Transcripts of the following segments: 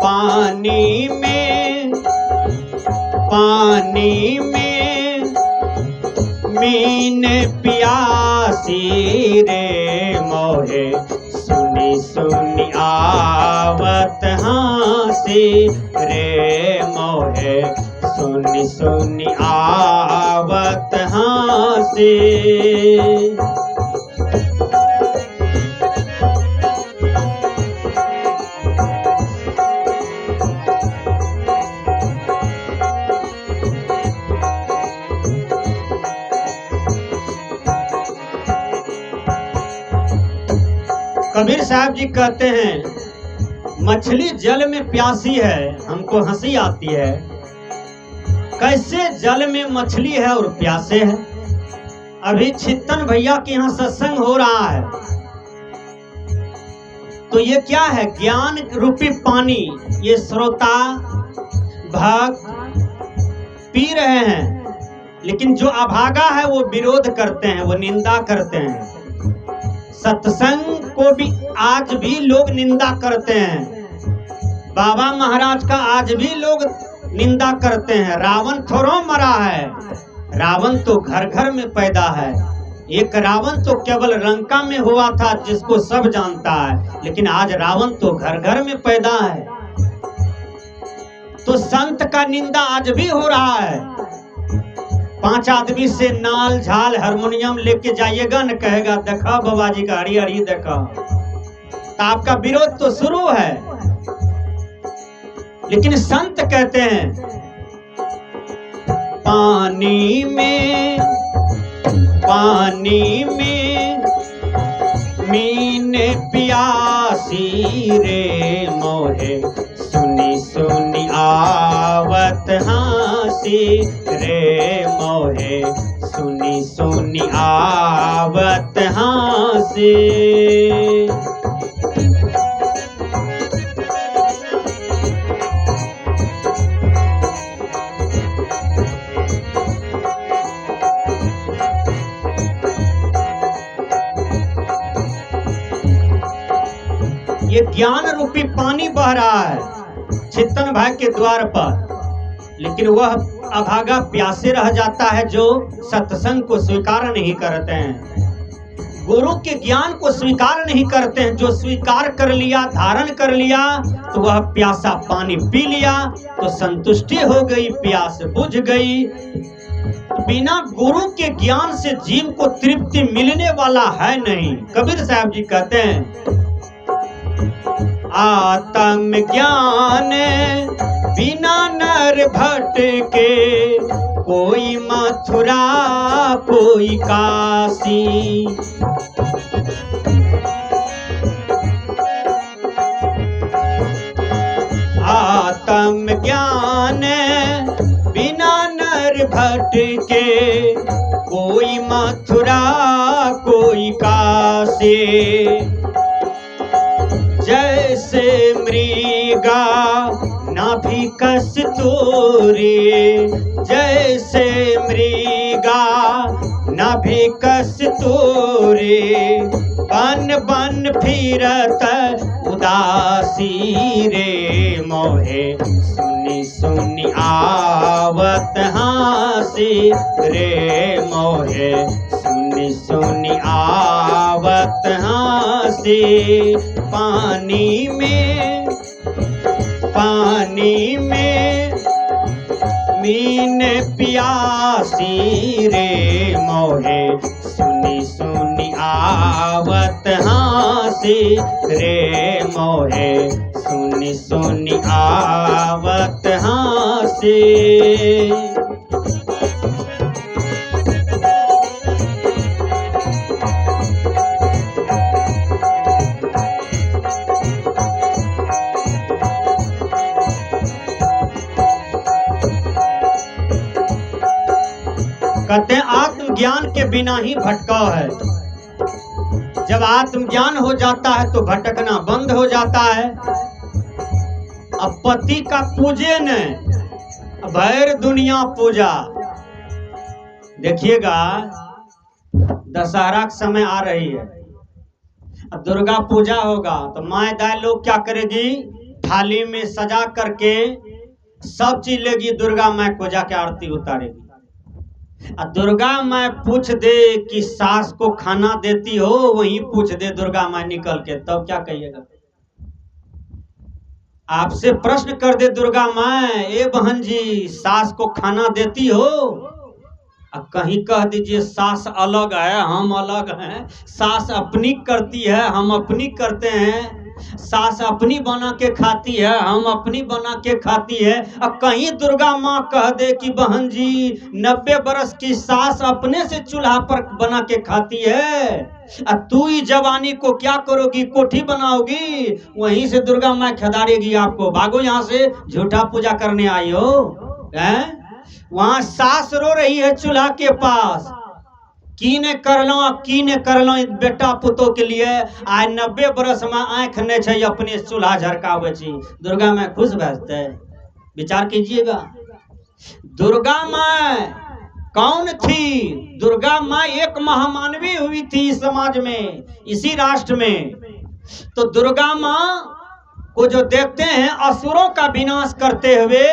पानी में मीन प्यासी रे मोहे सुनी सुनी आवत हासी रे मोहे सुनी सुनी आवत हासी। कबीर साहब जी कहते हैं मछली जल में प्यासी है, हमको हंसी आती है, कैसे जल में मछली है और प्यासे है। अभी चित्तन भैया के यहाँ सत्संग हो रहा है, तो ये क्या है? ज्ञान रूपी पानी ये श्रोता भक्त पी रहे हैं, लेकिन जो अभागा है वो विरोध करते हैं, वो निंदा करते हैं। सत्संग को भी आज भी लोग निंदा करते हैं, बाबा महाराज का आज भी लोग निंदा करते हैं। रावण थोड़ा मरा है, रावण तो घर घर में पैदा है। एक रावण तो केवल लंका में हुआ था जिसको सब जानता है, लेकिन आज रावण तो घर घर में पैदा है। तो संत का निंदा आज भी हो रहा है। 5 आदमी से नाल झाल हारमोनियम लेके जाइएगा न, कहेगा देखा बाबा जी का हरी हरी देखा, तो आपका विरोध तो शुरू है। लेकिन संत कहते हैं पानी में मीन प्यासी रे मोहे सुनी सुनी आवत हासी रे मोहे सुनी सुनी आवत हासी। ये ज्ञान रूपी पानी बह रहा है चित्तन भाई के द्वार पर, लेकिन वह अभागा प्यासे रह जाता है जो सत्संग को स्वीकार नहीं करते हैं, गुरु के ज्ञान को स्वीकार नहीं करते हैं। जो स्वीकार कर लिया, धारण कर लिया, तो वह प्यासा पानी पी लिया तो संतुष्टि हो गई, प्यास बुझ गई। बिना गुरु के ज्ञान से जीव को तृप्ति मिलने वाला है नहीं। कबीर साहब जी कहते हैं आत्म ज्ञान बिना नर भटके, कोई मथुरा कोई काशी। आत्म ज्ञान बिना नर भटके, कोई मथुरा कोई काशी। जैसे मृगा नाभि कस्तूरी, जैसे मृगा नाभि कस्तूरी, बन बन फिरत उदासी रे मोहे सुनी सुनी आवत हासी रे मोहे सुनी सुनी आवत हासी। पानी में मीन प्यासी रे मोहे सुनी सुनी आवत हासी रे मोहे सुनी सुनी आवत हासी। कहते हैं आत्मज्ञान के बिना ही भटकाव है। जब आत्मज्ञान हो जाता है तो भटकना बंद हो जाता है। अब पति का पूजे न भैर दुनिया पूजा। देखिएगा दशहरा का समय आ रही है, अब दुर्गा पूजा होगा तो माए दाई लोग क्या करेगी? थाली में सजा करके सब चीज लेगी, दुर्गा माँ को जाके आरती उतारेगी। दुर्गा माँ पूछ दे कि सास को खाना देती हो, वहीं पूछ दे दुर्गा माँ निकल के, तब क्या कहिएगा? आपसे प्रश्न कर दे दुर्गा माँ, ए बहन जी सास को खाना देती हो? कहीं कह दीजिए सास अलग है हम अलग हैं, सास अपनी करती है हम अपनी करते हैं, सास अपनी बना के खाती है हम अपनी बना के खाती है। अब कहीं दुर्गा माँ कह दे कि बहन जी 90 बरस की सास अपने से चूल्हा पर बना के खाती है, तू ही जवानी को क्या करोगी, कोठी बनाओगी, वहीं से दुर्गा माँ खिदारेगी आपको, भागो यहाँ से, झूठा पूजा करने आई हो। हैं? वहां सास रो रही है चूल्हा के पास, कीने कर लो बेटा पुतो के लिए, आज 90 बरस में आंख नहीं छे अपने चूल्हा झरकावे छी। दुर्गा माँ खुश भजते? विचार कीजिएगा। दुर्गा माँ कौन थी? दुर्गा माँ एक महामानवी हुई थी इस समाज में, इसी राष्ट्र में। तो दुर्गा माँ को जो देखते हैं असुरों का विनाश करते हुए,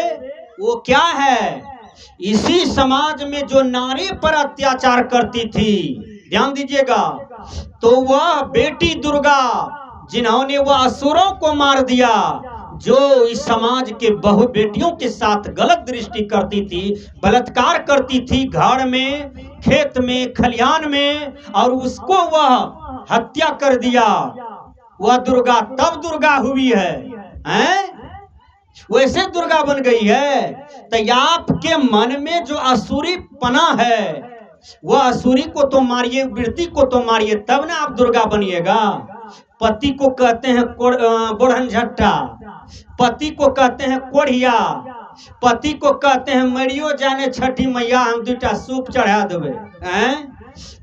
वो क्या है? इसी समाज में जो नारी पर अत्याचार करती थी, ध्यान दीजिएगा, तो वह बेटी दुर्गा जिन्होंने वह असुरों को मार दिया, जो इस समाज के बहु बेटियों के साथ गलत दृष्टि करती थी, बलात्कार करती थी घर में, खेत में, खलिहान में, और उसको वह हत्या कर दिया, वह दुर्गा तब दुर्गा हुई है, हैं? वैसे दुर्गा बन गई है। तो आपके मन में जो असुरी पना है, वह असुरी को तो मारिए, वृत्ति को तो मारिए, तब ना आप दुर्गा बनिएगा। पति को कहते हैं बोढ़न झट्टा, पति को कहते हैं कोढ़िया, पति को कहते हैं मरियो जाने छठी मैया हम दूटा सूप चढ़ा देवे, हैं?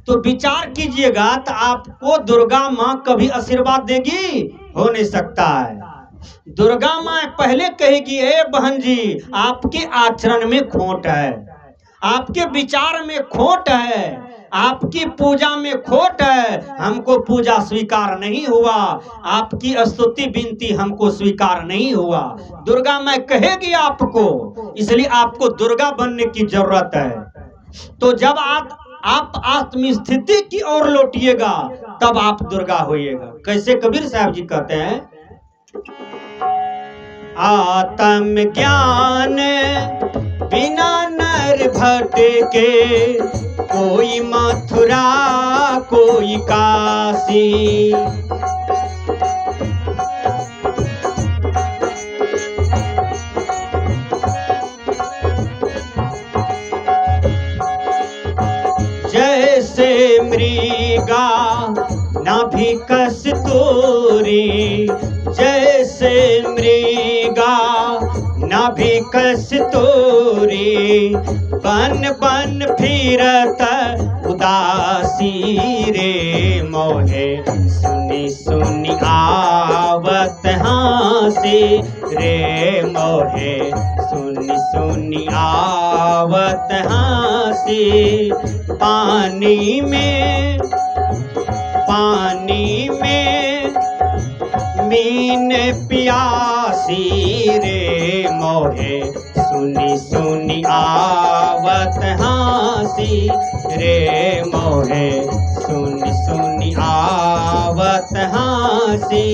तो विचार कीजिएगा, तो आपको दुर्गा माँ कभी आशीर्वाद देगी? हो नहीं सकता है। दुर्गा माँ पहले कहेगी, ए बहन जी आपके आचरण में खोट है, आपके विचार में खोट है, आपकी पूजा में खोट है, हमको पूजा स्वीकार नहीं हुआ, आपकी स्तुति विनती हमको स्वीकार नहीं हुआ। दुर्गा माँ कहेगी आपको, इसलिए आपको दुर्गा बनने की जरूरत है। तो जब आप आत्मस्थिति की ओर लौटिएगा, तब आप दुर्गा होइएगा। कैसे? कबीर साहब जी कहते हैं, आत्म ज्ञान बिना नर भटके, कोई मथुरा कोई काशी, जैसे मृगा नाभि कस्तूरी, जैसे मृगा नाभि कस्तूरी, बन बन फिरत उदासी रे, मोहे सुनी सुनी आवत हासी रे, मोहे सुनी सुनी आवत हासी। पानी में मीन प्यासी रे, मोहे सुनी सुनी आवत हासी रे, मोहे सुनी सुनी आवत हासी।